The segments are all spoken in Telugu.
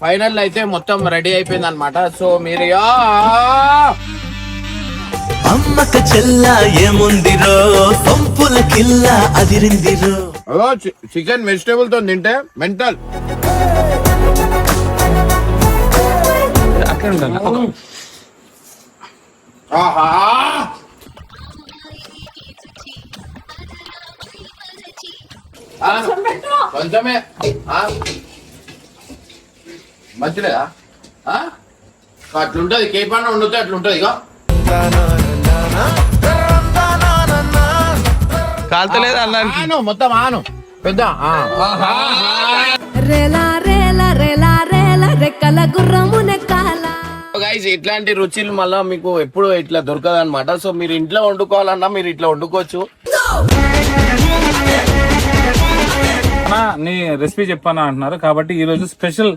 ఫైనల్ అయితే మొత్తం రెడీ అయిపోయింది అనమాట. సో మీరు అమ్మక చెల్ల ఏముందిరో పంపుల కిల్ల అదిరిందిరో. చికెన్ వెజిటేబుల్ తో తింటే మెంటల్. కొంచెమే మంచిలేదా? అట్లుంటది కేపన్న వండితే అట్లుంటది. ఇక కాల్తలేదు అన్నాను మొత్తం ఆను పెద్ద గైస్ ఇట్లాంటి రుచులు మళ్ళా మీకు ఎప్పుడు ఇట్లా దొరకదు అనమాట. సో మీరు ఇంట్లో వండుకోవాలన్నా మీరు ఇట్లా వండుకోవచ్చు. నీ రెసిపీ చెప్పాను అంటున్నారు కాబట్టి ఈ రోజు స్పెషల్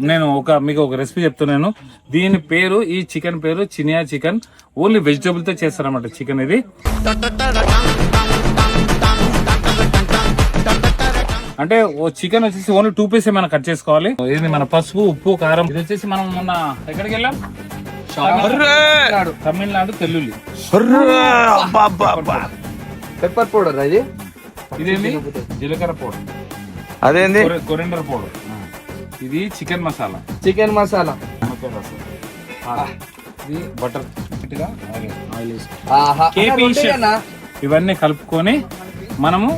నేను మీకు ఒక రెసిపీ చెప్తున్నాను. దీని పేరు, ఈ చికెన్ పేరు చినియా చికెన్. ఓన్లీ వెజిటబుల్ తో చేస్తారన్నమాట చికెన్ ఇది. అంటే ఓ చికెన్ వచ్చేసి ఓన్లీ 2 పీస్ మనం కట్ చేసుకోవాలి. ఇది మన పసుపు, ఉప్పు, కారం. ఇది వచ్చేసి మనం మొన్న ఎక్కడికి వెళ్ళాం? తమిళనాడు తెల్లుల్లి పెప్పర్ పౌడర్. అది ఇదేంటి? జీలకర్ర పౌడర్. అదేంటి? Coriander powder. ఇది చికెన్ మసాలా. ఇది బటర్. ఇవన్నీ కలుపుకొని మనము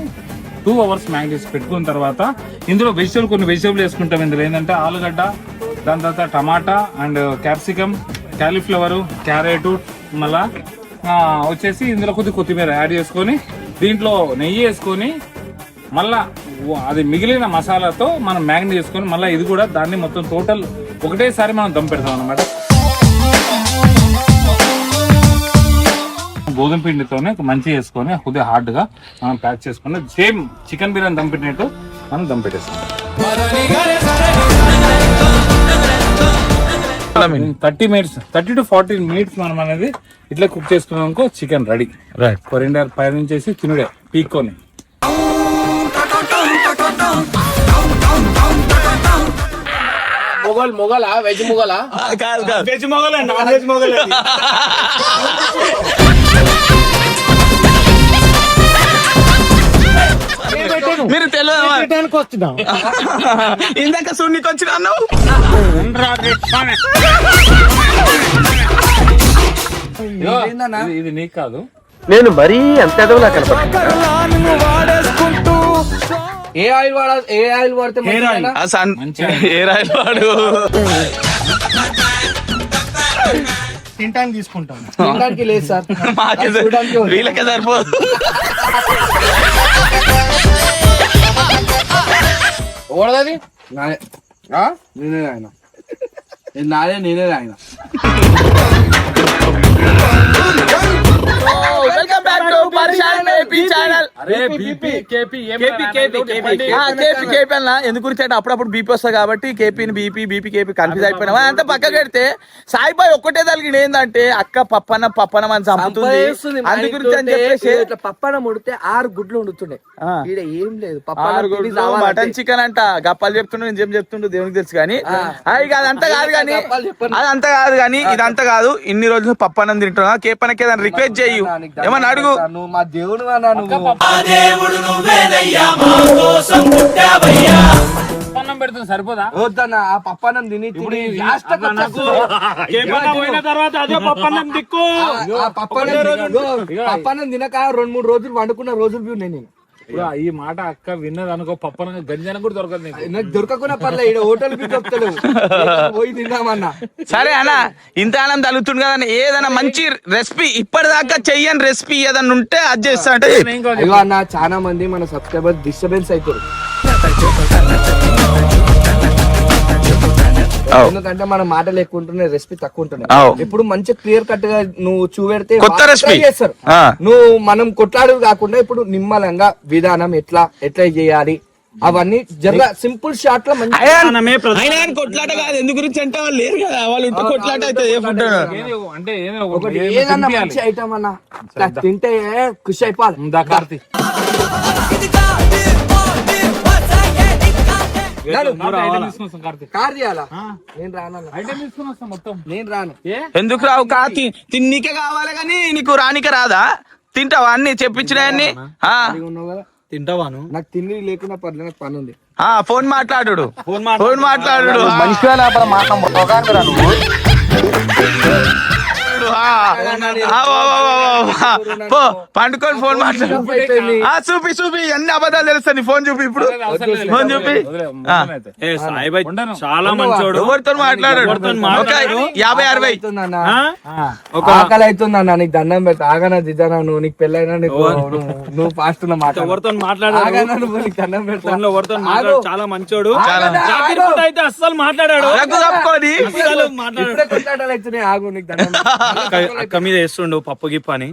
2 hours మ్యాగ్నేట్ పెట్టుకున్న తర్వాత ఇందులో కొన్ని వెజిటబుల్ వేసుకుంటాం. ఇందులో ఏంటంటే ఆలుగడ్డ, దాని తర్వాత టమాటా అండ్ క్యాప్సికమ్, క్యాలీఫ్లవర్, క్యారెట్, మళ్ళా వచ్చేసి ఇందులో కొత్తిమీర యాడ్ చేసుకొని దీంట్లో నెయ్యి వేసుకొని మళ్ళా అది మిగిలిన మసాలాతో మనం మ్యాగ్నేట్ చేసుకొని మళ్ళీ ఇది కూడా దాన్ని మొత్తం టోటల్ ఒకటేసారి మనం దమ్ పెడతాం అన్నమాట. గోధుమ పిండితోనే మంచిగా వేసుకొని కొద్దిగా హార్డ్ గా మనం ప్యాక్ చేసుకుని సేమ్ చికెన్ బిర్యానీ దమ్ పెట్టినట్టు మనం దమ్ పెట్టేస్తాం. 30 to 40 minutes మనం అనేది ఇట్లా కుక్ చేసుకున్నాం. Chicken ready. రైట్. కొరిండర్ పై నుంచి తినుడే పీక్కొని. మొగలా వెజ్ మొగలా? వెజ్ మొగలే, నాన్ వెజ్ మొగలే. మీరు తెలియదు వస్తున్నాం. ఇందాక సున్నికి వచ్చిన అన్నావు. ఇది నీకు కాదు. నేను మరీ అంత ఎదవలా కనపడుతున్నా. ఏ ఆయిల్ వాడితే హెయిర్ ఆయిల్ వాడు. తింటానికి తీసుకుంటాం. తినడానికి లేదు సార్, వీళ్ళకే సరిపోదు. ఓడది నేనే ఆయన. వెల్కమ్ బ్యాక్ టు పరిశాన్ ఏపీ ఛానల్. కేపీ అన్న ఎందుకు గురించి అంటే అప్పుడప్పుడు బీపీ వస్తుంది కాబట్టి కేపీని బీపీ కన్ఫ్యూజ్ అయిపోయినా అంతా పక్క పెడితే సాయిబాయ్ ఒక్కటే తగిలిన ఏంటంటే అక్క పప్పన మన చంపుతుంది. అందు గురించి అని చెప్పేసి పప్పన ముడితే 6 గుడ్లు ఉండుతుండే. ఏం లేదు, 6 గుడ్లు మటన్ చికెన్ అంట. గప్పాలు చెప్తుండే, నిజం చెప్తుండే దేవునికి తెలుసు. కానీ అదంతా కాదు కానీ ఇదంతా కాదు. ఇన్ని రోజులు పప్పన్నం తింటున్నా. కేపనకి ఏదైనా రిక్వెస్ట్ చేయు, ఏమన్నా అడుగు. నువ్వు మా దేవుడు అన్నా. పెడుతుంది సరిపోదా? వద్దన్నా, ఆ పప్పన్నం తిని పప్పన్నం తినక 2-3 రోజులు వండుకున్న రోజులు నేను. ఈ మాట అక్క విన్నది అనుకో, పప్పన గంజన కూడా దొరకదు. నాకు దొరకకుండా పర్లేదు, హోటల్ దొరుకుతాడు పోయి తిందామన్నా. సరే అన్న, ఇంత ఆనందం తలుగుతుంది కదా, ఏదైనా మంచి రెసిపీ ఇప్పటిదాకా చెయ్యని రెసిపీ ఏదన్నా ఉంటే అది చేస్తా అంటే. అన్న చాలా మంది మన సబ్స్క్రైబర్స్ డిస్టర్బెన్స్ అవుతారు. ఎందుకంటే మన మాటలు ఎక్కువ ఉంటున్నాయి, రెసిపీ తక్కువ ఉంటున్నాయి. ఇప్పుడు మంచి క్లియర్ కట్ గా నువ్వు చూపెడితే చేస్తారు. నువ్వు మనం కొట్లాడు కాకుండా ఇప్పుడు నిమ్మలంగా విధానం ఎట్లా చేయాలి అవన్నీ జర సింపుల్ షార్ట్ లో కొట్లాట కాదు. ఎందుకు గురించి అంటే వాళ్ళు లేరు కదా, వాళ్ళు ఇంత కొట్లాట అయితే ఏదన్నా మంచి ఐటమ్ అన్న తింటే ఖుషి అయిపోవాలి. కార్ తీయాలా నేను రానన్నా ఐటమ్ తీసుకుని వస్తాం మొత్తం. నేను రాను ఎందుకు రావు తిన్నీకే కావాలి కానీ నీకు రానికే రాదా? తింటావా అన్ని చెప్పించినవన్నీ? ఉన్నావు కదా తింటావాను నాకు తిండి లేకుండా పర్లేదు నాకు పని ఉంది ఫోన్ మాట్లాడు పండుకొని ఫోన్ మాట్లాడు. చూపి అన్ని అబద్ధాలు తెలుస్తా. నీ ఫోన్ చూపి ఇప్పుడు. ఫోన్ చూపి. సాయిబాయ్ చాలా మంచోడు. ఎవరితో మాట్లాడాడు? 50-60 ఆకలి అవుతుందన్నా నీకు దండం పెడతా ఆగనా దిద్దానా నువ్వు నీకు పెళ్ళైనా నీకు నువ్వు ఫాస్ట్ ఎవరితో మాట్లాడాడు నీకు దండం పెడతా ఎవరితో మాట్లాడు చాలా మంచోడు. అయితే అస్సలు మాట్లాడాడు ఇప్పుడే కొట్లాటలు అవుతున్నాయి ఆగు నీకు దండం అక్క మీద వేస్తుండు పప్పు గిప్ప అని.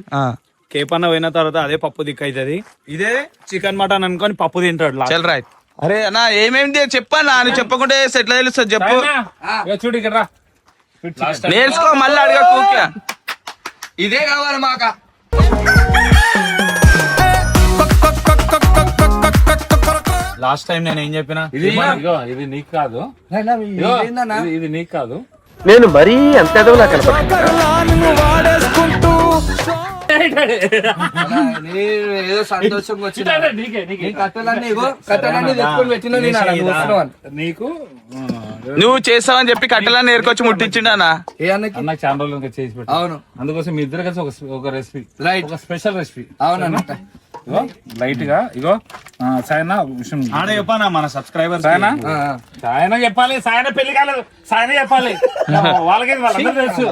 కేపన్న పోయిన తర్వాత అదే పప్పు దిక్కు అవుతుంది. ఇదే చికెన్ మటన్ అనుకొని పప్పు తింటాడు. రైట్. అరే అన్నా ఏమేమి చెప్పన్నా? నువ్వు చెప్పకుంటే ఎట్లా తెలుస్తుంది చెప్పు. చూడు ఇక్కడ రా. నేర్చుకో మళ్ళీ అడగకు. ఇదే కావాలి మాక లాస్ట్ టైం నేను ఏం చెప్పినా ఇది నీకు కాదు, ఇది నీకు కాదు. నేను మరీ అంత ఎదవలా కనపడుతున్నా. ఏదో సంతోషంగా వచ్చిన నీకే కట్టలన్నీ తెచ్చుకొని పెట్టినా నేను అలా చూస్తున్నావు అని. నీకు నువ్వు చేస్తావని చెప్పి కట్టెలని నేర్కొచ్చి ముట్టించిండనా? ఏ అన్నకి అన్న చాలా రోజులు ఇంకా చేసి పెట్టు. అవును అందుకోసం మీ ఇద్దరు కలిసి ఒక రెసిపీ, రైట్, ఒక స్పెషల్ రెసిపీ. అవునన్నట్ట ఇగో లైట్ గా ఇగో సాయన విషయం ఆడ చెప్పానా మన సబ్స్క్రైబర్ సాయన సాయన చెప్పాలి. సాయన పెళ్లి కాలేదు, సాయన చెప్పాలి. వాళ్ళకి వాళ్ళందరూ తెలుసు.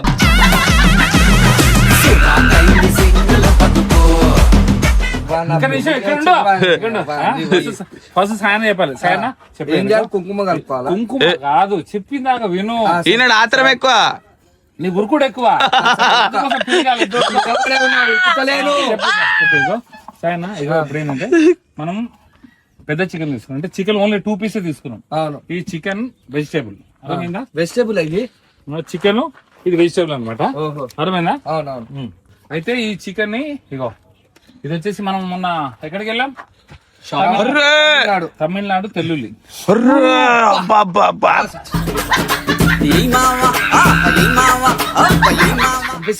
ఫస్ట్ సాయన చెప్పాలి. సాయన ఏం చేయాలి? కుంకుమ కలుపుకోవాలా? కుంకుమ కాదు, చెప్పిందాక విను. ఈయన ఆత్రం ఎక్కువ, నీ గురుకుడు ఎక్కువ. అందుకోసం పెళ్లి కాలేదు. సాయన ఇగో ఇప్పుడు ఏంటంటే మనం పెద్ద చికెన్ తీసుకున్నాం అంటే చికెన్ ఓన్లీ 2 పీసెస్ తీసుకున్నాం. అవును, ఈ చికెన్ వెజిటేబుల్ అర్థమైందా? వెజిటేబుల్ అయ్యి చికెన్ ఇది వెజిటేబుల్ అనమాట. ఓహో, అర్థమైందా? అవునవును. అయితే ఈ చికెన్ ని ఇగో ఇది వచ్చేసి మనం మొన్న ఎక్కడికి వెళ్ళాం? తమిళనాడు తెల్లుల్లి.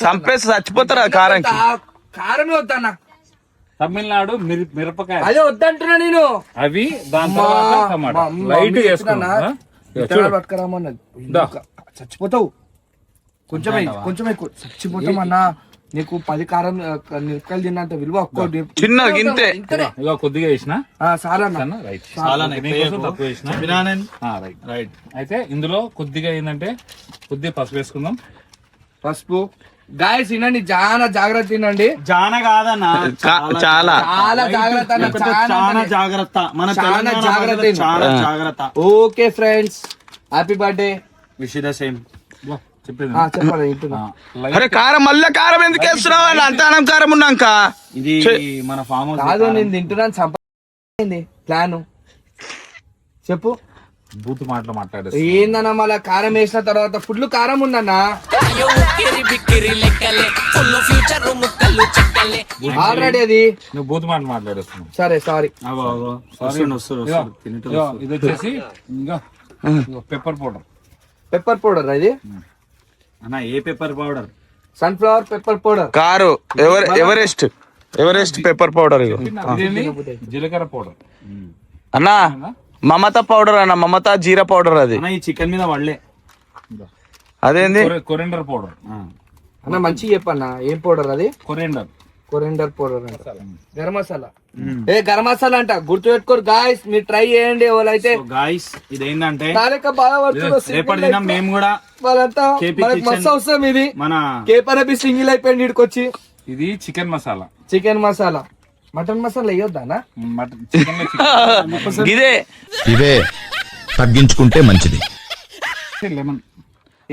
చంపేసి చచ్చిపోతారా కారంకి? కారమే వద్దన్నా, తమిళనాడు మిరపకాయ అదే వద్దంటున్నా నేను. అవి దాని తర్వాత టమాటా లైట్ వేసుకున్నా. పట్టుకురామన్నది చచ్చిపోతావు. కొంచెం ఎక్కువ చచ్చిపోతామన్నా. నీకు 10 కారం మిరపకాయలు తిన్నంత విలువ ఒక్క చిన్న ఇంతే. ఇగో కొద్దిగా వేసిన సారా రైట్. తక్కువ వేసిన రైట్. అయితే ఇందులో కొద్దిగా ఏంటంటే కొద్దిగా పసుపు వేసుకుందాం. పసుపు గాయస్ తినండి, చాలా జాగ్రత్త తినండి. జాన కాదన్నా చాలా చాలా జాగ్రత్త అన్న, చాలా జాగ్రత్త. మన చాలా జాగ్రత్త, చాలా జాగ్రత్త. Okay friends, happy birthday. Wish the same. చెప్పేది చెప్పాలి వింటున్నా. అరే కారం మళ్ళా కారం ఎందుకు వేస్తున్నావు? అంత అనం కారం ఉన్నాక ఇది మన ఫామ్ హౌస్ కాదు, నేను తింటున్నాను. సంపాదించింది ప్లాన్ చెప్పు. బూత్ మాటలు మాట్లాడేసి ఏందన్నా మళ్ళా కారం వేసిన తర్వాత ఫుడ్ కారం ఉందన్నా. ఆల్రెడీ అది నువ్వు బూత్ మాట మాట్లాడేస్తున్నావు. సరే సారీ. ఇది వచ్చేసి ఇంకా పెప్పర్ పౌడర్. పెప్పర్ పౌడర్ ఇది అన్న. ఏ pepper powder? Sunflower pepper powder. కారు ఎవరెస్ట్ పెప్పర్ పౌడర్. జీలకర్ర పౌడర్ అన్నా. మమతా పౌడర్ అన్న, మమతా జీరా పౌడర్. అది ఈ చికెన్ మీద పడలే. అదేంది? కొరెండర్ పౌడర్ అన్న. మంచిగా చెప్పన్నా ఏం పౌడర్ అది? కొరెండర్ పౌడర్ అంట. గరం మసాలా. గరం మసాలా అంట, గుర్తు పెట్టుకోరు గాయస్. మీరు ట్రై చేయండి. వాళ్ళైతే గాయస్ ఇదేంటంటే బాగా పడుతుంది. రేపటి దినం మేము కూడా వాళ్ళంతా మస్తు అవసరం. ఇది మన కేపీ సింగిల్ అయిపోయింది ఇడికొచ్చి. ఇది chicken masala. Chicken masala, mutton masala వేయొద్దానా? ఇదే తగ్గించుకుంటే మంచిది. లెమన్.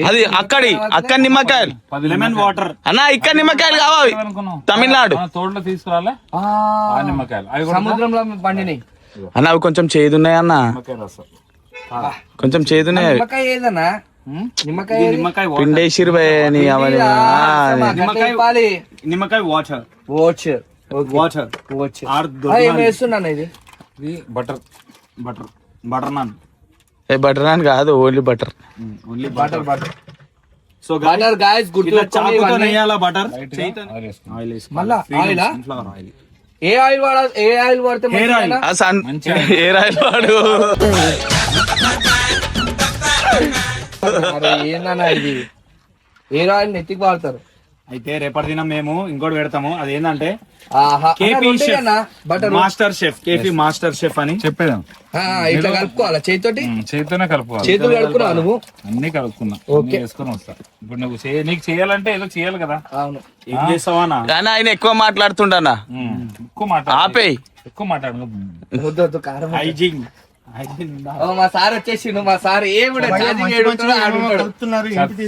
అది అక్కడ నిమ్మకాయలు. లెమన్ వాటర్ అన్నా. ఇక్కడ నిమ్మకాయలు కావాలి తమిళనాడు. తోటలో తీసుకురాలే ఆ నిమ్మకాయలు. అవి కూడా సముద్రంలో పండినాయి అన్న. అవి కొంచెం చేదున్నాయి అన్న, నిమ్మకాయ రసం. కొంచెం చేదున్నాయి. నిమ్మకాయ ఏదన్నా? నిమ్మకాయ నిమ్మకాయ పిండేసిరు అవన్నీ. నిమ్మకాయ వాటర్ వాటర్ వాటర్ ఏం వేస్తున్నాను ఇది? ఇది butter butter butter non. Butter అని కాదు, only butter. Butter butter. So butter guys గుర్తుపెట్టుకోండి ఇవన్నీ. బటర్ మళ్ళా ఆయిల్ ఏ ఆయిల్ ఏ ఆయిల్ వాడితే మంచిదేనా? హెయిర్ ఆయిల్ వాడు. అరే ఏందన్నా ఇది, ఏ ఆయిల్ నెత్తికి వాడతారు. అయితే రేపటి దినం మేము ఇంకోటి పెడతాము, అదేంటంటే ఆహా KP chef butter master chef, KP master chef అని చెప్పేదాం. ఇట్లా కలుపుకోవాలా చేతితోటి? చేతితోనే కలుపుకోవాలి. చేతులు కలుపుకున్నావు నువ్వు? అన్ని కలుపుకున్నా, ఓకే. వేసుకొని వస్తా. ఇప్పుడు నువ్వు నీకు చేయాలంటే ఏదో చేయాలి కదా. అవును. ఏం చేస్తావా? కానీ ఆయన ఎక్కువ మాట్లాడుతుండనా, ఎక్కువ మాట్లాడు, ఆపేయ్. ఎక్కువ మాట్లాడు. వద్దు వద్దు కారం. హైజింగ్ ఓ, మా సార్ వచ్చేసిండు. మా సార్ ఏమిడ ఛార్జింగ్ ఏడుంటాడో ఆడుంటాడు.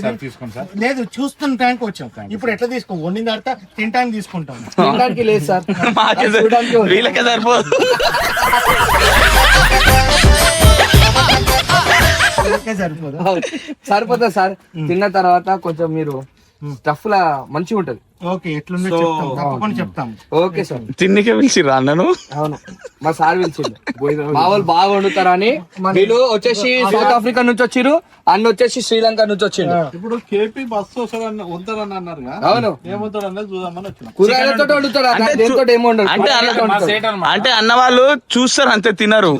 సార్ తీసుకోండి సార్. లేదు చూస్తున్న టైంకి వచ్చాం. ఇప్పుడు ఎట్లా తీసుకో, వండిన తర్వాత తినడానికి తీసుకుంటాం. తినడానికి లేదు సార్, మాకే చూడడానికి ఉంది. వీళ్ళకే సరిపోదు. సరిపోదు. సరిపోతుంది సార్. తిన్న తర్వాత కొంచెం మీరు స్టఫ్ లా మంచిగా ఉంటది. ఓకే, ఎట్లుందో చెప్తాం, తప్పకుండా చెప్తాం. Okay sir. తిన్నికే పిలిచిరా అన్నను? అవును, మా సార్ పిలిచిండు. మా వాళ్ళు బాగా వండుతారని. వీళ్ళు వచ్చేసి సౌత్ ఆఫ్రికా నుంచి వచ్చిర్రు, అన్న వచ్చేసి శ్రీలంక నుంచి వచ్చిండు. ఇప్పుడు కేపీ బస్సు వస్తారని అన్నారు. అవును, ఏమవుతారన్నది చూద్దామని వచ్చిన. కూరగాయలతో వండుతారు, దేంతో ఏమో వండరు. అంటే అన్న వాళ్ళు చూస్తారు అంతే, తినరు.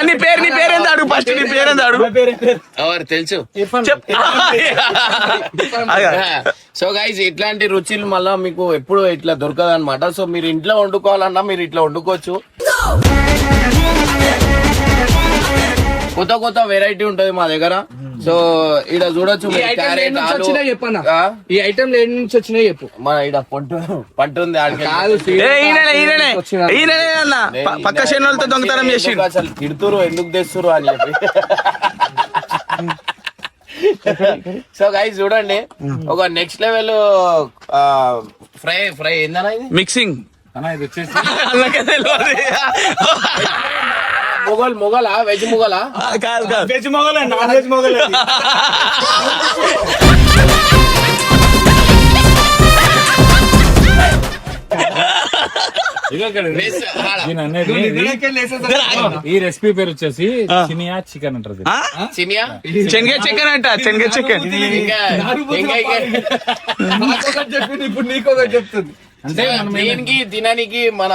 నీ పేరేంది అడుగు, ఫస్ట్ నీ పేరేంది అడుగు. ఎవరు తెలుసు. సో గైస్ ఇట్లాంటి రుచులు మళ్ళా మీకు ఎప్పుడు ఇట్లా దొరకదు అనమాట. సో మీరు ఇంట్లో వండుకోవాలన్నా మీరు ఇట్లా వండుకోవచ్చు. కొత్త కొత్త వెరైటీ ఉంటది మా దగ్గర. సో ఇక్కడ చూడొచ్చు. ఈ ఐటమ్ ఏం నుంచి వచ్చినాయి చెప్పన్నా? ఈ ఐటమ్ ఏం నుంచి వచ్చినాయి చెప్పు. మన ఇక్కడ పంట ఉంది. కాదు, ఈయననే అన్న పక్క శనులతో దొంగతనం చేసి అసలు తిడుతురు, ఎందుకు తెస్తురు అని చెప్పి. సో గైస్ చూడండి, ఒక నెక్స్ట్ లెవెల్ ఫ్రై ఏందన్నా ఇది? మిక్సింగ్ అన్న ఇది వచ్చేసి అలాగే తెలియదు. మొగలా వెజ్ మొగలా? కాదు కాదు, వెజ్ మొగలే, నాన్ వెజ్ మొగలే. దీని అనేది ఈ రెసిపీ పేరు వచ్చేసి చినియా చికెన్ అంటారు. చినియా శనగ చికెన్ అంట, శనగ చికెన్. చెప్పింది, ఇప్పుడు నీకొకటి చెప్తుంది. అంటే దీనికి తినడానికి మన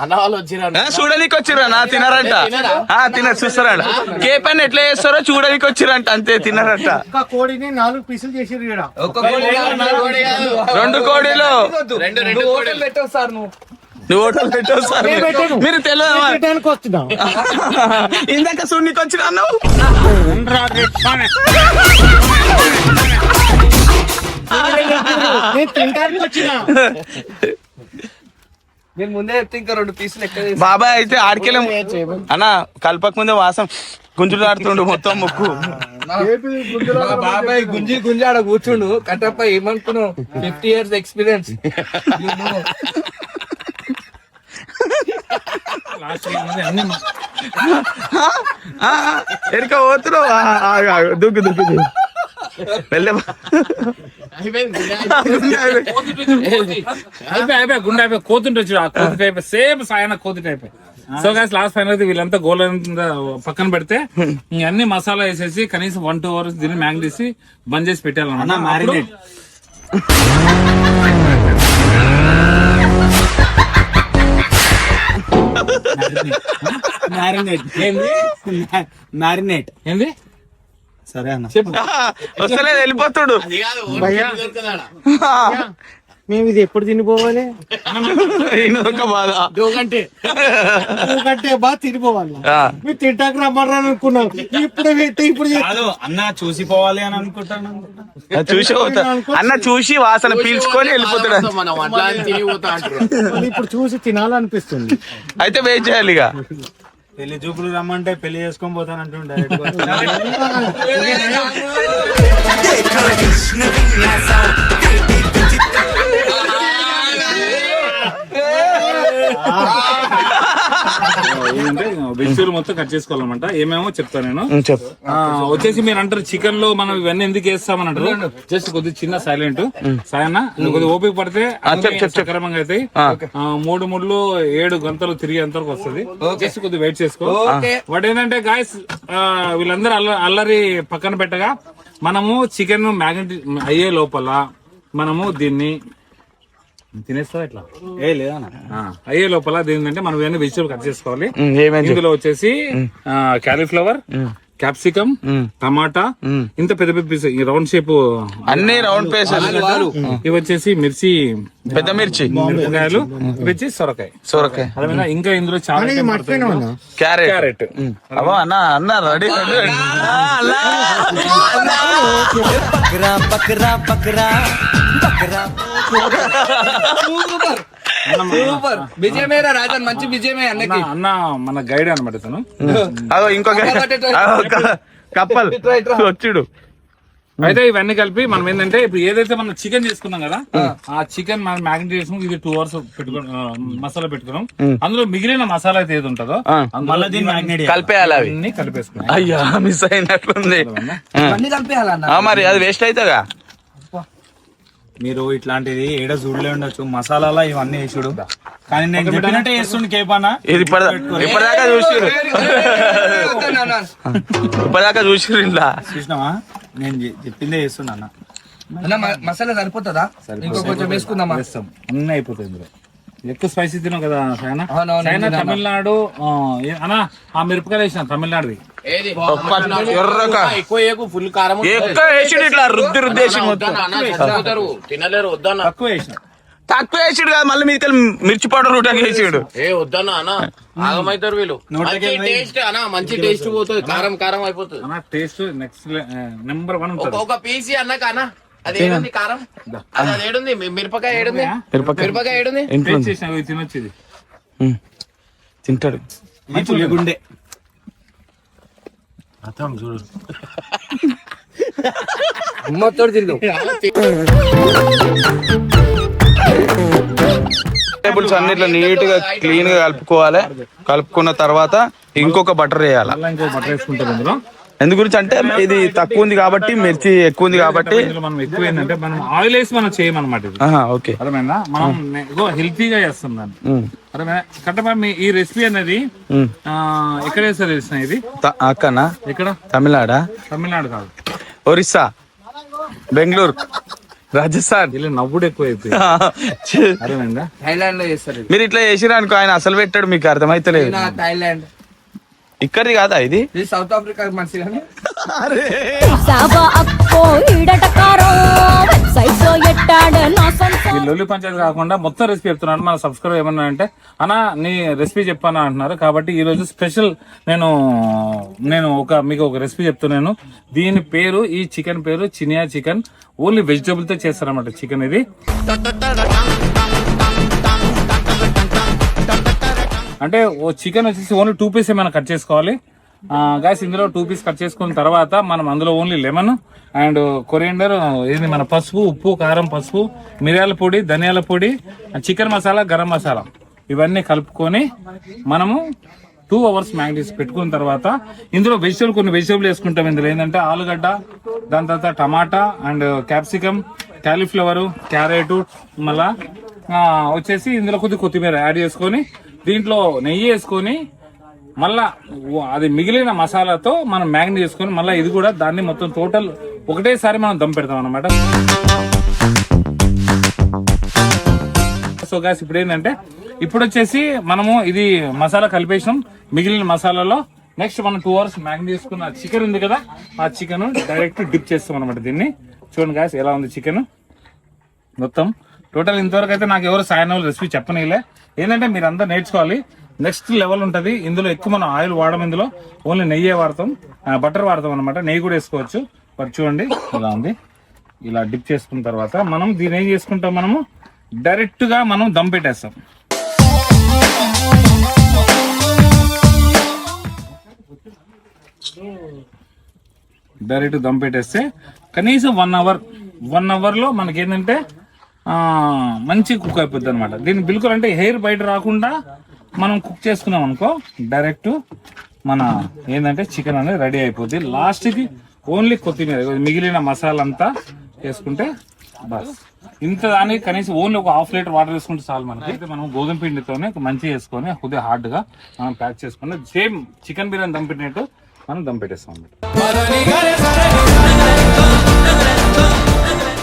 అన్న వాళ్ళు వచ్చిరా చూడడానికి వచ్చిరా, తినరంట. తినరు, చూస్తారంట. కేపన్ ఎట్లా చేస్తారో చూడడానికి వచ్చిరంట, అంతే, తినరంట. ఒక కోడిని 4 పీసులు చేసి 2 కోడిలు. నువ్వు హోటల్ పెట్టావు సార్, నువ్వు హోటల్ పెట్టావు సార్, మీరు తెలియదు. వస్తున్నా. ఇందాక చూడనికి వచ్చిన అన్నావు. నేను తినడానికి వచ్చిన. నేను ముందే చెప్తే ఇంకా 2 పీసులు ఎక్కువ. బాబాయ్ అయితే ఆడికెళ్ళి అన్న కల్పక ముందే వాసం గుంజులాడుతుండు మొత్తం ముక్కు. బాబాయ్ గుంజి గుంజి ఆడ కూర్చుండు. కట్టప్ప ఏమనుకున్నావు, 50 years ఎక్స్పీరియన్స్. ఎరిక పోతున్నావు, దుగ్గు దుగ్గు వెళ్ళ అయిపోయి గుండె అయిపోయి కోతుంటే వచ్చి ఆ కోతి టైప్ సేమ్ సాయన కోతి type. So guys last final వీళ్ళంతా గోల్ పక్కన పెడితే అన్ని మసాలా వేసేసి కనీసం 1-2 hours దీన్ని మ్యాగ్ చేసి బంద్ చేసి పెట్టాలన్నమాట. మ్యారినేట్ మ్యారినేట్ ఏంది సరే అన్న చెప్పు. వస్తలేదు, వెళ్ళిపోతాడు. మేము ఇది ఎప్పుడు తినిపోవాలి? ఒక బాధ. కంటే బాగా తినిపోవాలి. మీరు తింటాక రమ్మని అనుకున్నాం. ఇప్పుడు అన్న చూసిపోవాలి అని అనుకుంటాను. చూసి పోతా అన్న, చూసి వాసన పీల్చుకొని వెళ్ళిపోతాడు. మనం అట్లా అని తిని పోతా అంటారు. ఇప్పుడు చూసి తినాలనిపిస్తుంది. అయితే వెయిట్ చేయాలి ఇక. పెళ్లి చూపులు రమ్మంటే పెళ్లి చేసుకొని పోతానంటుండే. వెజిటేబుల్ మొత్తం కట్ చేసుకోవాలన్నమాట. ఏమేమో చెప్తాను నేను. చెప్పు. వచ్చేసి మీరు అంటారు చికెన్ లో మనం ఇవన్నీ ఎందుకు వేస్తామని అంటారు. జస్ట్ కొద్దిగా చిన్న సైలెంట్ సాయన కొద్దిగా ఓపిక పడితే సక్రమంగా అయితే 3 ముళ్ళు 7 గంటలు తిరిగేంత వరకు వస్తుంది. జస్ట్ కొద్దిగా వెయిట్ చేసుకో. బట్ ఏంటంటే గాయస్ వీళ్ళందరూ అల్లరి పక్కన పెట్టగా మనము చికెన్ మ్యాగ్నెట్ అయ్యే లోపల మనము దీన్ని తినేస్తా ఇట్లా అయ్యే లోపల ఏంటంటే మనం ఏమైనా వెజిటేబుల్ కట్ చేసుకోవాలి. ఇందులో వచ్చేసి క్యాలీఫ్లవర్, క్యాప్సికమ్, టమాటా, ఇంత పెద్ద పెద్ద పీస్ రౌండ్ షేప్ అన్ని రౌండ్ పీసెస్. ఇవి వచ్చేసి మిర్చి, పెద్ద మిర్చి, మిరపకాయలు, ఇవి వచ్చి సొరకాయ. అదే ఇంకా ఇందులో చాలా క్యారెట్. అన్న అన్న రెడీ. బకరా బకరా బకరా బకరా. సూపర్ విజయమేరా రాజన్, మంచి విజయమే అన్నకి. అన్న మన గైడ్ అనమాట తను. అదో ఇంకొక కప్పల్ వచ్చుడు. అయితే ఇవన్నీ కలిపి మనం ఏంటంటే ఇప్పుడు ఏదైతే మనం చికెన్ చేసుకున్నాం కదా, ఆ చికెన్ మనం మ్యాగ్నేట్ చేసుకుని ఇది 2 hours మసాలా పెట్టుకున్నాం. అందులో మిగిలిన మసాలా అయితే ఏది ఉంటుందో మళ్ళీ దీన్ని మ్యాగ్నేట్ కలిపేయాలి. అవి కలిపేసుకున్నాం. అయ్యా మిస్ అయినట్లుంది. అన్ని కలిపేయాలన్న. మరి అది వేస్ట్ అవుతుందా? మీరు ఇట్లాంటిది ఏడ చూడలే ఉండొచ్చు, మసాలాలా ఇవన్నీ వేసుడు. కానీ నేను చెప్పినట్టే చేస్తుండే కేపన్నా. ఇది ఇప్పటిదాకా చూసిరు, ఇప్పటిదాకా చూసిరు. ఇలా చూసినావా, నేను చెప్పిందే చేస్తున్నా అన్న. అన్న మసాలా సరిపోతుందా? ఇంకో కొంచెం వేసుకుందామా? అన్నీ అయిపోతాయి. ఇందులో ఎక్కువ స్పైసీ తిన్నాం కదా సైనా. అవునవును, సైనా తమిళనాడు అన్నా ఆ మిరపకాయలు వేసిన తమిళనాడుది. ఎక్కువ ఫుల్ కారం ఇట్లా రుద్ది రుద్దేసి తినలేరు. వద్దన్న తక్కువ వేసిన. తక్కువ వేసాడు కాదు, మళ్ళీ మీది మిర్చి పౌడర్ రూటా వేసాడు. వద్దన్న అన్న ఆగమవుతారు వీళ్ళు. టేస్ట్ అన్న మంచి టేస్ట్ పోతుంది, కారం కారం అయిపోతుంది. అన్న టేస్ట్ నెక్స్ట్ నెంబర్ 1 ఉంటుంది. ఒక పీసీ అన్న కానా అది ఏడుంది కారం, అది ఏడుంది మిరపకాయ ఏడుంది, మిరపకాయ ఏడుంది. టేస్ట్ చేసిన తినొచ్చేది తింటాడు. గుండె చూడు అమ్మతో తిందాం. వెజిటేబుల్స్ అన్నిట్లో నీట్ గా క్లీన్ గా కలుపుకోవాలి. కలుపుకున్న తర్వాత ఇంకొక బటర్ వేయాలి. ఇంకో బటర్ వేసుకుంటారు ఇందులో. ఎందు గురించి అంటే ఇది తక్కువ ఉంది కాబట్టి, మిర్చి ఎక్కువ ఉంది కాబట్టి. మనం ఎక్కువ ఏంటంటే మనం ఆయిల్ వేసి మనం చేయమన్నమాట. ఇది ఓకే, అర్థమైందా? మనం హెల్తీగా చేస్తాం దాన్ని. అర్థమైనా కట్టమా? ఈ రెసిపీ అనేది ఎక్కడ వేస్తారు తెలిసిన? ఇది అక్కనా? ఎక్కడ? తమిళనాడు కాదు, ఒరిస్సా, బెంగళూరు, రాజస్థాన్. ఇలా నవ్వుడు ఎక్కువ అయిపోయింది. అర్థమైందా? థైలాండ్ లో చేస్తారు. మీరు ఇట్లా చేసిరా అనుకో, ఆయన అసలు పెట్టాడు, మీకు అర్థమైతలేదు. థైలాండ్ ఇక్కడిది కాదా ఇది? సౌత్ ఆఫ్రికా మంచిగా. ఈ లొల్లి పంచాయతీ కాకుండా మొత్తం రెసిపీ చెప్తున్నాను. మన సబ్స్క్రైబర్ ఏమన్నా అంటే అన్నా నీ రెసిపీ చెప్పాను అంటున్నారు. కాబట్టి ఈ రోజు స్పెషల్ నేను మీకు ఒక రెసిపీ చెప్తున్నాను. దీని పేరు, ఈ చికెన్ పేరు చినియా చికెన్. ఓన్లీ వెజిటేబుల్ తో చేస్తారన్నమాట చికెన్ ఇది. అంటే ఓ చికెన్ వచ్చేసి ఓన్లీ 2 పీస్ ఏమైనా కట్ చేసుకోవాలి గాయస్. ఇందులో 2 పీస్ కట్ చేసుకున్న తర్వాత మనం అందులో ఓన్లీ లెమన్ అండ్ కొరియండర్, ఇది మన పసుపు, ఉప్పు, కారం, పసుపు, మిరియాల పొడి, ధనియాల పొడి, చికెన్ మసాలా, గరం మసాలా ఇవన్నీ కలుపుకొని మనము 2 hours మ్యాగ్నేట్ పెట్టుకున్న తర్వాత ఇందులో కొన్ని వెజిటేబుల్ వేసుకుంటాం. ఇందులో ఏంటంటే ఆలుగడ్డ, దాని తర్వాత టమాటా అండ్ క్యాప్సికమ్, క్యాలీఫ్లవర్, క్యారెట్, మళ్ళా వచ్చేసి ఇందులో కొత్తిమీర యాడ్ చేసుకొని దీంట్లో నెయ్యి వేసుకొని మళ్ళా అది మిగిలిన మసాలాతో మనం మ్యాగ్నేట్ చేసుకొని మళ్ళీ ఇది కూడా దాన్ని మొత్తం టోటల్ ఒకటేసారి మనం దమ్ పెడతాం అన్నమాట. సో గాయ్స్ ఇప్పుడు ఏంటంటే ఇప్పుడు వచ్చేసి మనము ఇది మసాలా కలిపేసినాం. మిగిలిన మసాలాలో నెక్స్ట్ మనం 2 hours మ్యాగ్నేట్ చేసుకున్న చికెన్ ఉంది కదా, ఆ చికెన్ డైరెక్ట్ డిప్ చేస్తాం అనమాట. దీన్ని చూడండి గాయ్స్ ఎలా ఉంది చికెన్ మొత్తం టోటల్. ఇంతవరకు అయితే నాకు ఎవరు సాయన రెసిపీ చెప్పనీలే. ఏంటంటే మీరు అందరు నేర్చుకోవాలి. నెక్స్ట్ లెవెల్ ఉంటది. ఇందులో ఎక్కువ మనం ఆయిల్ వాడడం, ఇందులో ఓన్లీ నెయ్యే వాడతాం, బటర్ వాడతాం అనమాట. నెయ్యి కూడా వేసుకోవచ్చు. బట్ చూడండి ఇలా ఉంది. ఇలా డిప్ చేసుకున్న తర్వాత మనం దీన్ని ఏం చేసుకుంటాం, మనము డైరెక్ట్ గా మనం దమ్ పెట్టేస్తాం. డైరెక్ట్ దమ్ పెట్టేస్తే కనీసం 1 hour లో మనకి ఏంటంటే మంచి కుక్ అయిపోద్ది అనమాట. దీన్ని బిల్కుల్ అంటే హెయిర్ బయట రాకుండా మనం కుక్ చేసుకున్నాం అనుకో డైరెక్ట్ మన ఏంటంటే చికెన్ అనేది రెడీ అయిపోద్ది. లాస్ట్ కి ఓన్లీ కొత్తిమీర మిగిలిన మసాలా అంతా వేసుకుంటే బస్. ఇంత దానికి కనీసం ఓన్లీ ఒక హాఫ్ లీటర్ వాటర్ వేసుకుంటే చాలు మనకి. అయితే మనం గోధుమ పిండితోనే మంచిగా వేసుకొని కొద్దిగా హార్డ్ గా మనం ప్యాక్ చేసుకుని సేమ్ చికెన్ బిర్యానీ దమ్ పెట్టినట్టు మనం దమ్ పెట్టేస్తాం అన్నమాట.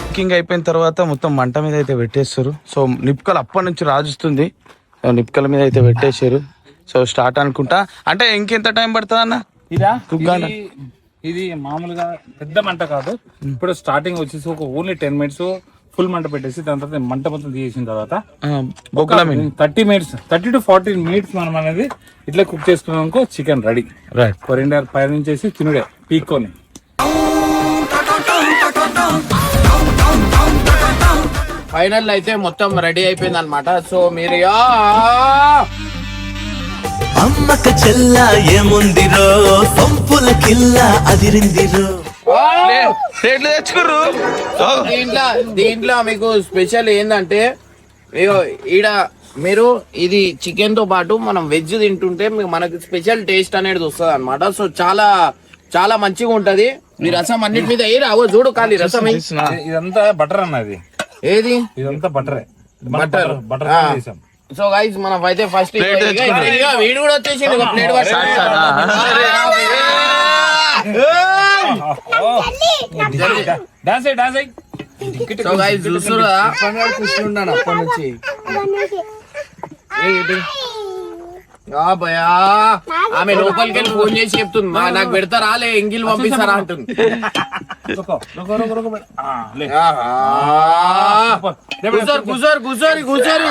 కుకింగ్ అయిపోయిన తర్వాత మొత్తం మంట మీద అయితే పెట్టేస్తారు. సో నిప్పుకలు అప్పటి నుంచి రాజుస్తుంది. సో నిప్పుకల మీద అయితే పెట్టేశారు. సో స్టార్ట్ అనుకుంటా. అంటే ఇంకెంత టైం పడుతుంది అన్న ఇది మామూలుగా పెద్ద మంట కాదు. ఇప్పుడు స్టార్టింగ్ వచ్చేసి ఒక ఓన్లీ 10 minutes ఫుల్ మంట పెట్టేసి దాని తర్వాత మంట మొత్తం తీసేసిన తర్వాత 30 minutes 30 to 40 minutes మనం అనేది ఇట్లా కుక్ చేసుకున్నాం చికెన్ రెడీ. రైట్. కొరిండర్ పైన నుంచి తినుడే పీక్కొని. ఫైనల్ అయితే మొత్తం రెడీ అయిపోయింది అనమాట. సో మీరు అమ్మక చెల్ల ఏముందిరో పంపుల కిల్ల అదిరిందిరో. దీంట్లో మీకు స్పెషల్ ఏంటంటే ఈడ మీరు ఇది చికెన్ తో పాటు మనం వెజ్ తింటుంటే మనకి స్పెషల్ టేస్ట్ అనేది వస్తుంది అనమాట. సో చాలా చాలా మంచిగా ఉంటది. మీ రసం అన్నిటి మీద ఏ రావో చూడు ఖాళీ రసం. ఇదంతా బటర్ అన్నది. ఏది ఇదంతా బటరే. బటర్ చేసాం. సో గైస్ మనం అయితే ఫస్ట్ వీడు కూడా వచ్చేసి ప్లేట్ సో గైస్ చూస్తున్నా అప్పటి నుంచి భయా ఆమె లోపలికి వెళ్ళి ఫోన్ చేసి చెప్తుంది నాకు పెడతా రాలే ఎంగిల్ పంపిస్తారా అంటుంది. కూర్చోరు కూర్చోరు కూర్చోరు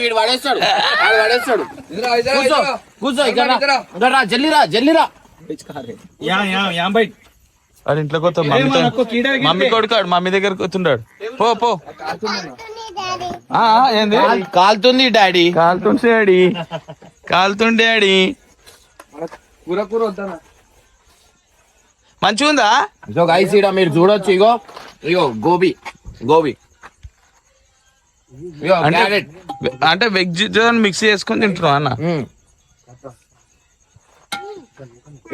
వీడు పడేస్తాడు పడేస్తాడు. కూర్చో ఇక్కడ రా జల్లిరా జల్లిరా. వాడు ఇంట్లోకి వస్తాడు. మమ్మీ కొడుకాడు మమ్మీ దగ్గరకు వస్తున్నాడు. పో పో. ఏంది కాలుతుంది డాడీ కాలుతుంది డాడీ కాలుతుంది డాడీ. కూర కూర వద్దా మంచిగా ఉందా? సో గైస్ ఈడ మీరు చూడొచ్చు. ఇగో ఇగో గోబీ గోబీ ఇగో క్యారెట్ అంటే వెజ్ మిక్స్ చేసుకొని తింటున్నావు అన్న.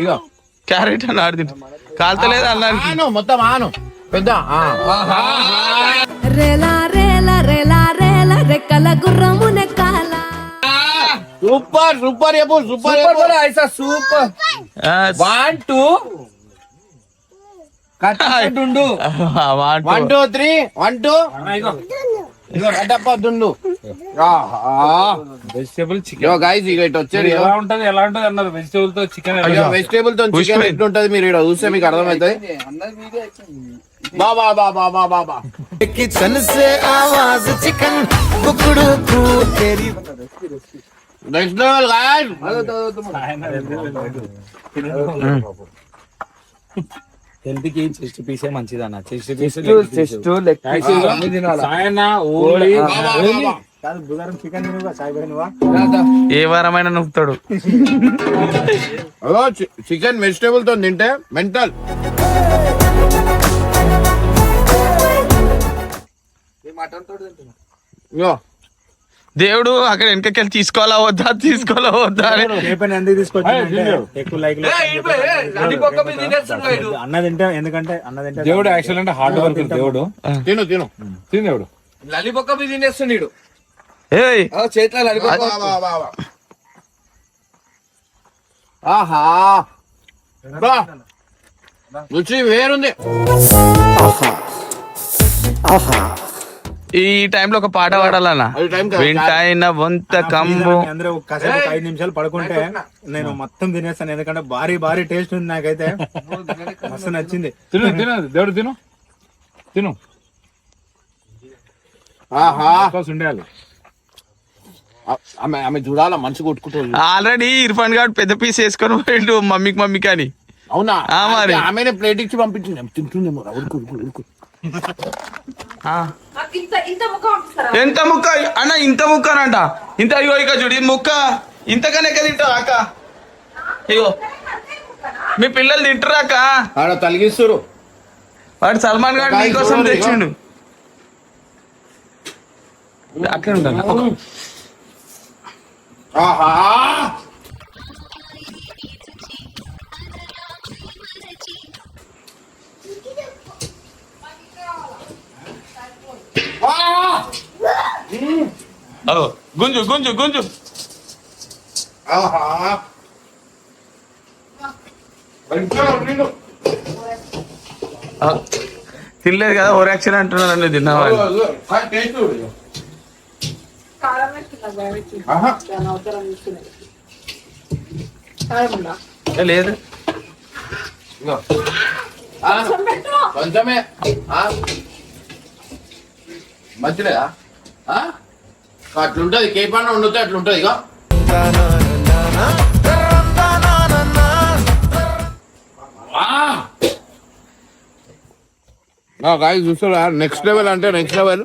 ఇగో క్యారెట్ అని ఆడి తింటున్నా. కాల్తలేదు అన్నానికి ఆను మొత్తం ఆను పెద్ద రేలా రేలా రేలా రేలా రెక్కల గుర్రము నెక్కాల. సూపర్ సూపర్ చెప్పు సూపర్ సూపర్ 1 2 కట్టుండు 1 2 3 1 2 కట్టప్పదుండు. వెజిటేబుల్ చికెన్ గైస్ ఇక ఇటు వచ్చారు. ఎలా ఉంటది అన్నారు వెజిటేబుల్ తో చికెన్. వెజిటేబుల్ తో చికెన్ ఎట్లుంటది మీరు ఇక్కడ చూస్తే మీకు అర్థమవుతుంది. బాబా బాబా బాబా బాబా किचन से आवाज चिकन कुकड़ू को तेरी నెక్స్ట్ లెవెల్ గైస్. హెల్త్ కి చెస్ట్ పీసే మంచిదన్న. చెస్ట్ చెస్ట్ ఏ వారమైనా నొప్పుతాడు. చికెన్ వెజిటేబుల్ తో తింటే మెంటల్. దేవుడు అక్కడ వెనకకెళ్ళి తీసుకోవాలా వద్దా తీసుకోవాలా వద్దా అని ఎందుకు తీసుకొచ్చి ఎక్కువ లైక్ అన్నదింటే ఎందుకంటే అన్నదింటే దేవుడు యాక్చువల్ అంటే హార్డ్ వర్క్. దేవుడు తిను తిను తిను దేవుడు లలిపొక్క మీద తినేస్తున్నాడు. ఏయ్ చేతిలో లలిపొక్క. ఆహా రుచి వేరుంది. ఈ టైంలో ఒక పాట పాడాలన్నా. వింటాయిన వంత కంబు. అందరూ కాసేపు 5 నిమిషాలు పడుకుంటే నేను మొత్తం తినేస్తాను. ఎందుకంటే భారీ భారీ టేస్ట్ ఉంది. నాకైతే మస్తు నచ్చింది. తిను తిను దేవుడు తిను తిను. ఆహా ఉండాలి. ఆమె చూడాలా మనసు కొట్టుకుంటుంది. ఆల్రెడీ ఇర్ఫాన్ గారు పెద్ద పీస్ వేసుకొని పోయిండు మమ్మీకి అని. అవునా మరి ఆమెనే ప్లేట్ ఇచ్చి పంపించింది. తింటుందేమో ఉరుకు ఎంత ముక్క అన్న ఇంత ముక్క అంట. ఇంత ఇగో ఇక చూడు ఈ ముక్క ఇంతకనే ఎక్క తింటావు అక్క. ఇగో మీ పిల్లలు తింటారా అక్క? ఆడ తలిగిస్తారు. వాడు సల్మాన్ గారు నీకోసం తెచ్చిండు. అట్లే ఉండాలి. ఆహా గుంజు గుంజు గుంజు. ఆహా తినలేదు కదా ఓవర్ యాక్షన్ అంటున్నాను తిన్నావా? లేదు కొంచెమే మంచిలేదా అట్లుంటది కేపన్న వండితే అట్లుంటది ఇక గాయ చూస్తారా నెక్స్ట్ లెవెల్ అంటే నెక్స్ట్ లెవెల్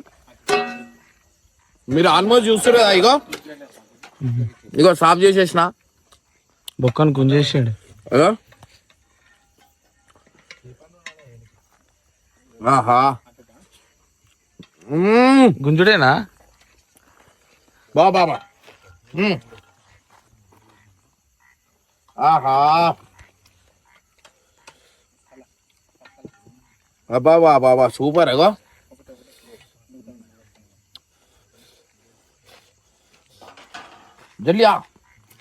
మీరు ఆల్మోస్ట్ చూస్తారు కదా ఇగో ఇగో సాఫ్ చేసేసిన బొక్కను గుంజేసాడు. ఆహా గుంజుడేనా బాబా ఆహా బాబా బాబా సూపర్ అగో జల్లి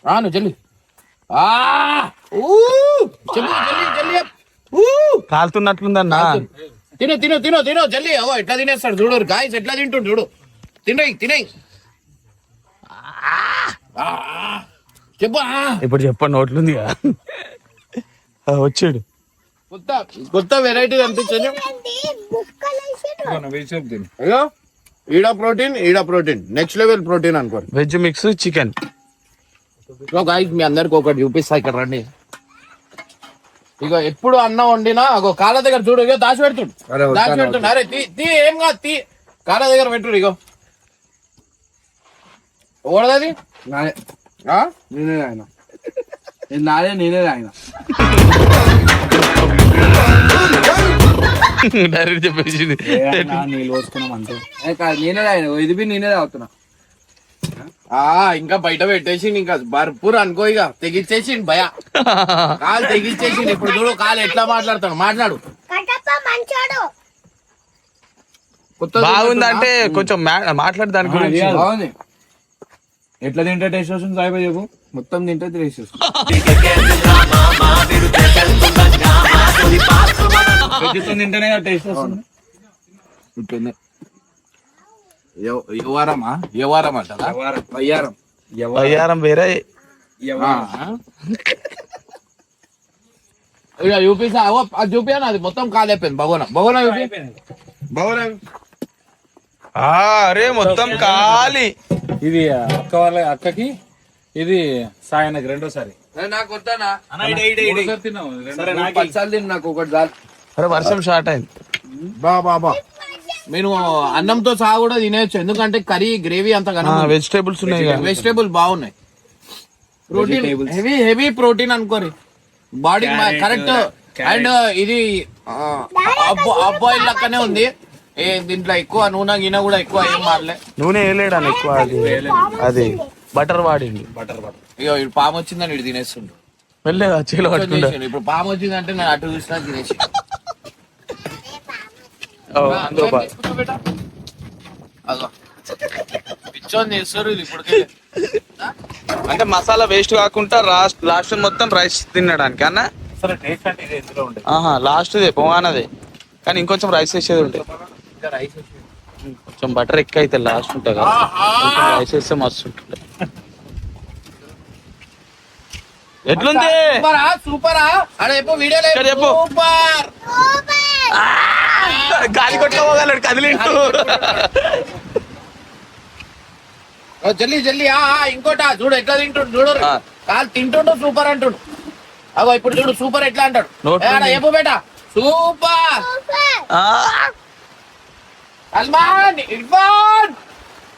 రాను జల్లి కాలుతున్నట్లుందన్నా. తిను తిను తిను తిను జల్లి అవో ఎట్లా తినేస్తాడు చూడు గాయస్ ఎట్లా తింటుండు చూడు తినయి తినయి చెప్పు ఇప్పుడు చెప్పండి నోట్లుంది వచ్చాడు. కొత్త కొత్త వెరైటీ అనిపించండి అయ్యో ఈడ ప్రోటీన్ నెక్స్ట్ లెవెల్ ప్రోటీన్ అనుకోండి. Veg mix chicken. గాయస్ మీ అందరికి ఒకటి చూపిస్తా ఇక్కడ రండి. ఇగో ఎప్పుడు అన్నం వండినా అగో కాళ్ళ దగ్గర చూడు ఇగో దాచి పెడుతుండు అరే తీ ఏం కాదు తీ కాళ్ళ దగ్గర పెట్టుడు ఇగో ఓడదది నేనే ఆయన నాదే నేనే ఆయన డైరెక్ట్ చెప్పేసింది. నీళ్ళు పోసుకున్నాం అంటే నేనే ఆయన ఇది నేనే తాగుతున్నా. ఇంకా బయట పెట్టేసి ఇంకా భర్పూర్ అనుకో ఇక తెగిచ్చేసి భయ కాలు తెగిచ్చేసి ఇప్పుడు చూడు కాలు ఎట్లా మాట్లాడతాడు మాట్లాడు. బాగుంది అంటే కొంచెం మాట్లాడు దాని గురించి. బాగుంది. ఎట్లా తింటే టేస్ట్ వస్తుంది సాయిబాబు చెప్పు. మొత్తం తింటే టేస్ట్ వస్తుంది. తింటేనే టేస్ట్ వస్తుంది. వ్యవహారం అంటారా వయ్యారం వేరే. ఇక చూపిస్తా అది చూపియాను అది మొత్తం కాలేపోయింది భగవన అరే మొత్తం కాలి. ఇది అక్క వాళ్ళ అక్కకి ఇది సాయనకి రెండోసారి నాకు వస్తానా తిన్నావు. నాకు ఒకటి చాలు. అరే వర్షం స్టార్ట్ అయింది. బాబా నేను అన్నంతో సహా కూడా తినేయచ్చు ఎందుకంటే కర్రీ గ్రేవీ అంత వెజిటేబుల్స్ ఉన్నాయి. వెజిటేబుల్ బాగున్నాయి. ప్రోటీన్ హెవీ ప్రోటీన్ అనుకోరి బాడీ కరెక్ట్. అండ్ ఇది అబ్బాయిల్ లెక్కనే ఉంది. దీంట్లో ఎక్కువ నూనె గిన్నె కూడా ఎక్కువ ఏం మారలే. నూనె వేయలేడాను ఎక్కువ. అది బటర్ వాడింది. ఇక ఇప్పుడు పాము వచ్చిందని ఇటు తినేస్తుండు. వెళ్ళేదా చీల పట్టుకుంటా. ఇప్పుడు పాము వచ్చిందంటే నేను అటు చూసినా తినేసి పిచ్చోని చేస్తారు ఇప్పటికే. అంటే మసాలా వేస్ట్ కాకుండా లాస్ట్ మొత్తం రైస్ తినడానికి అన్న. సరే టేస్ట్ అంటే ఇది ఎందులో ఉంటుంది. లాస్ట్ పొగానదే కానీ ఇంకొంచెం రైస్ వేసేది ఉండే. కొంచెం బటర్ ఎక్కువ అయితే లాస్ట్ ఉంటుంది కదా. కొంచెం రైస్ వేస్తే మస్తు ఉంటుంది. ఎట్లుంది సూపరా అడే వీడియో చెప్పు. సూపర్ గాలి కొట్టుకోగలడు కదిలింటూ. జల్లి జల్లి ఇంకోట చూడు ఎట్లా తింటుండు చూడు కాదు తింటుండు సూపర్ అంటుండు. అగో ఇప్పుడు చూడు సూపర్ ఎట్లా అంటాడు ఏపో బేటా సూపర్. సల్మాన్ ఇర్ఫాన్